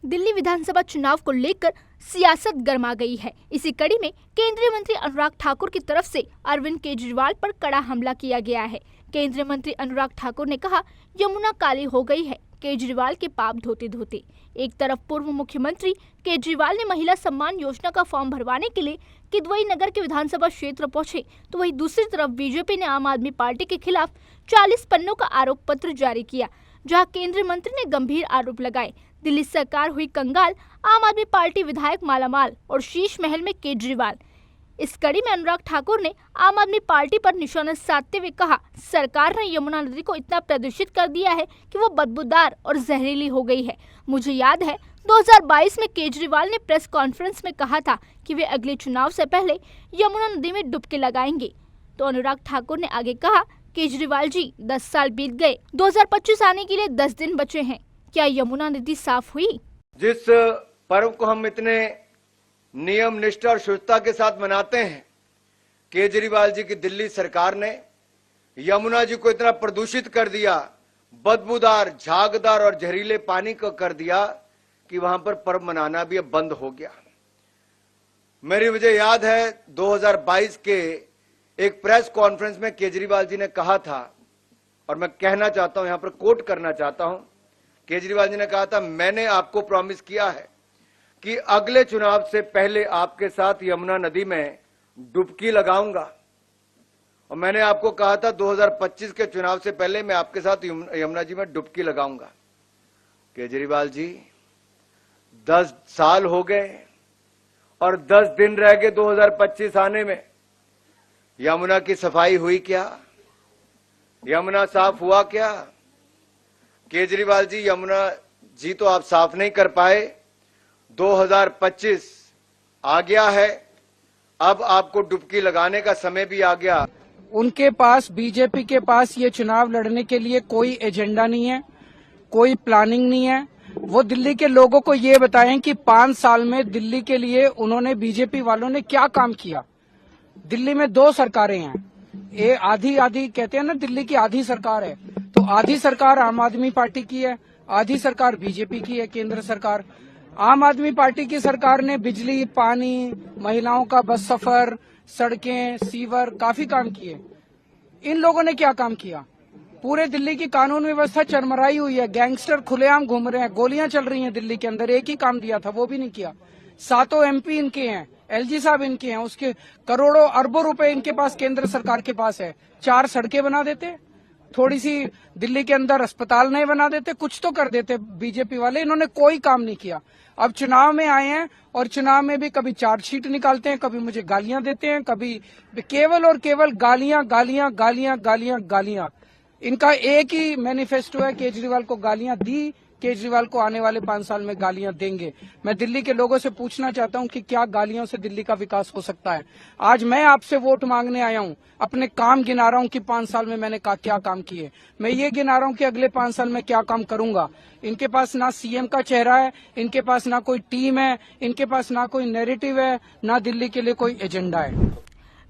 दिल्ली विधानसभा चुनाव को लेकर सियासत गर्मा गई है। इसी कड़ी में केंद्रीय मंत्री अनुराग ठाकुर की तरफ से अरविंद केजरीवाल पर कड़ा हमला किया गया है। केंद्रीय मंत्री अनुराग ठाकुर ने कहा, यमुना काली हो गई है केजरीवाल के पाप धोते धोते। एक तरफ पूर्व मुख्यमंत्री केजरीवाल ने महिला सम्मान योजना का फॉर्म भरवाने के लिए किदवई नगर के विधानसभा क्षेत्र पहुंचे, तो वहीं दूसरी तरफ बीजेपी ने आम आदमी पार्टी के खिलाफ 40 पन्नों का आरोप पत्र जारी किया, जहां केंद्रीय मंत्री ने गंभीर आरोप लगाए। दिल्ली सरकार हुई कंगाल, आम आदमी पार्टी विधायक मालामाल और शीश महल में केजरीवाल। इस कड़ी में अनुराग ठाकुर ने आम आदमी पार्टी पर निशाना साधते हुए कहा, सरकार ने यमुना नदी को इतना प्रदूषित कर दिया है कि वो बदबूदार और जहरीली हो गई है। मुझे याद है 2022 में केजरीवाल ने प्रेस कॉन्फ्रेंस में कहा था कि वे अगले चुनाव से पहले यमुना नदी में डुबकी लगाएंगे। तो अनुराग ठाकुर ने आगे कहा, केजरीवाल जी 10 साल बीत गए, 2025 आने के लिए 10 दिन बचे हैं, क्या यमुना नदी साफ हुई? जिस पर्व को हम इतने नियम निष्ठा और शुद्धता के साथ मनाते हैं, केजरीवाल जी की दिल्ली सरकार ने यमुना जी को इतना प्रदूषित कर दिया, बदबूदार, झागदार और जहरीले पानी को कर दिया कि वहां पर पर्व मनाना भी अब बंद हो गया। मुझे याद है 2022 के एक प्रेस कॉन्फ्रेंस में केजरीवाल जी ने कहा था, और मैं कहना चाहता हूं, यहां पर कोट करना चाहता हूं, केजरीवाल जी ने कहा था, मैंने आपको प्रॉमिस किया है कि अगले चुनाव से पहले आपके साथ यमुना नदी में डुबकी लगाऊंगा। और मैंने आपको कहा था 2025 के चुनाव से पहले मैं आपके साथ यमुना जी में डुबकी लगाऊंगा। केजरीवाल जी 10 साल हो गए और 10 दिन रह गए 2025 आने में। यमुना की सफाई हुई क्या? यमुना साफ हुआ क्या? केजरीवाल जी, यमुना जी तो आप साफ नहीं कर पाए। 2025 आ गया है, अब आपको डुबकी लगाने का समय भी आ गया। उनके पास, बीजेपी के पास ये चुनाव लड़ने के लिए कोई एजेंडा नहीं है, कोई प्लानिंग नहीं है। वो दिल्ली के लोगों को ये बताएं कि 5 साल में दिल्ली के लिए उन्होंने, बीजेपी वालों ने क्या काम किया। दिल्ली में 2 सरकारें हैं, ये आधी आधी कहते हैं ना, दिल्ली की आधी सरकार है। तो आधी सरकार आम आदमी पार्टी की है, आधी सरकार बीजेपी की है, केंद्र सरकार। आम आदमी पार्टी की सरकार ने बिजली, पानी, महिलाओं का बस सफर, सड़कें, सीवर, काफी काम किए। इन लोगों ने क्या काम किया? पूरे दिल्ली की कानून व्यवस्था चरमराई हुई है, गैंगस्टर खुलेआम घूम रहे हैं, गोलियां चल रही हैं दिल्ली के अंदर। एक ही काम दिया था, वो भी नहीं किया। 7 MP इनके हैं, LG साहब इनके हैं, उसके करोड़ों अरबों रुपए इनके पास, केंद्र सरकार के पास है। 4 सड़कें बना देते, थोड़ी सी दिल्ली के अंदर अस्पताल नहीं बना देते, कुछ तो कर देते बीजेपी वाले। इन्होंने कोई काम नहीं किया। अब चुनाव में आए हैं और चुनाव में भी कभी चार्जशीट निकालते हैं, कभी मुझे गालियां देते हैं, कभी केवल और केवल गालियां गालियां गालियां गालियां गालियां। इनका एक ही मैनिफेस्टो है, केजरीवाल को गालियां दी, केजरीवाल को आने वाले 5 साल में गालियां देंगे। मैं दिल्ली के लोगों से पूछना चाहता हूं कि क्या गालियों से दिल्ली का विकास हो सकता है? आज मैं आपसे वोट मांगने आया हूं, अपने काम गिना रहा हूं कि 5 साल में मैंने क्या काम किए। मैं ये गिना रहा हूं कि अगले 5 साल में क्या काम करूंगा। इनके पास ना सीएम का चेहरा है, इनके पास ना कोई टीम है, इनके पास ना कोई नैरेटिव है, ना दिल्ली के लिए कोई एजेंडा है।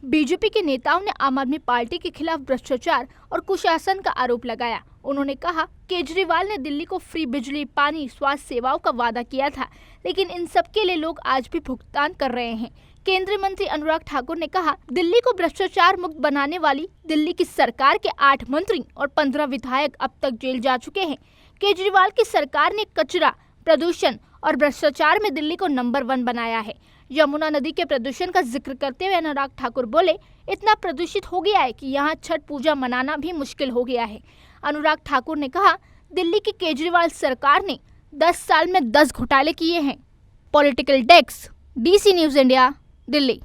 बीजेपी के नेताओं ने आम आदमी पार्टी के खिलाफ भ्रष्टाचार और कुशासन का आरोप लगाया। उन्होंने कहा, केजरीवाल ने दिल्ली को फ्री बिजली, पानी, स्वास्थ्य सेवाओं का वादा किया था, लेकिन इन सब के लिए लोग आज भी भुगतान कर रहे हैं। केंद्रीय मंत्री अनुराग ठाकुर ने कहा, दिल्ली को भ्रष्टाचार मुक्त बनाने वाली दिल्ली की सरकार के 8 मंत्री और 15 विधायक अब तक जेल जा चुके हैं। केजरीवाल की सरकार ने कचरा, प्रदूषण और भ्रष्टाचार में दिल्ली को नंबर 1 बनाया है। यमुना नदी के प्रदूषण का जिक्र करते हुए अनुराग ठाकुर बोले, इतना प्रदूषित हो गया है कि यहाँ छठ पूजा मनाना भी मुश्किल हो गया है। अनुराग ठाकुर ने कहा, दिल्ली की केजरीवाल सरकार ने 10 साल में 10 घोटाले किए हैं। Political desk, DC news India, Delhi.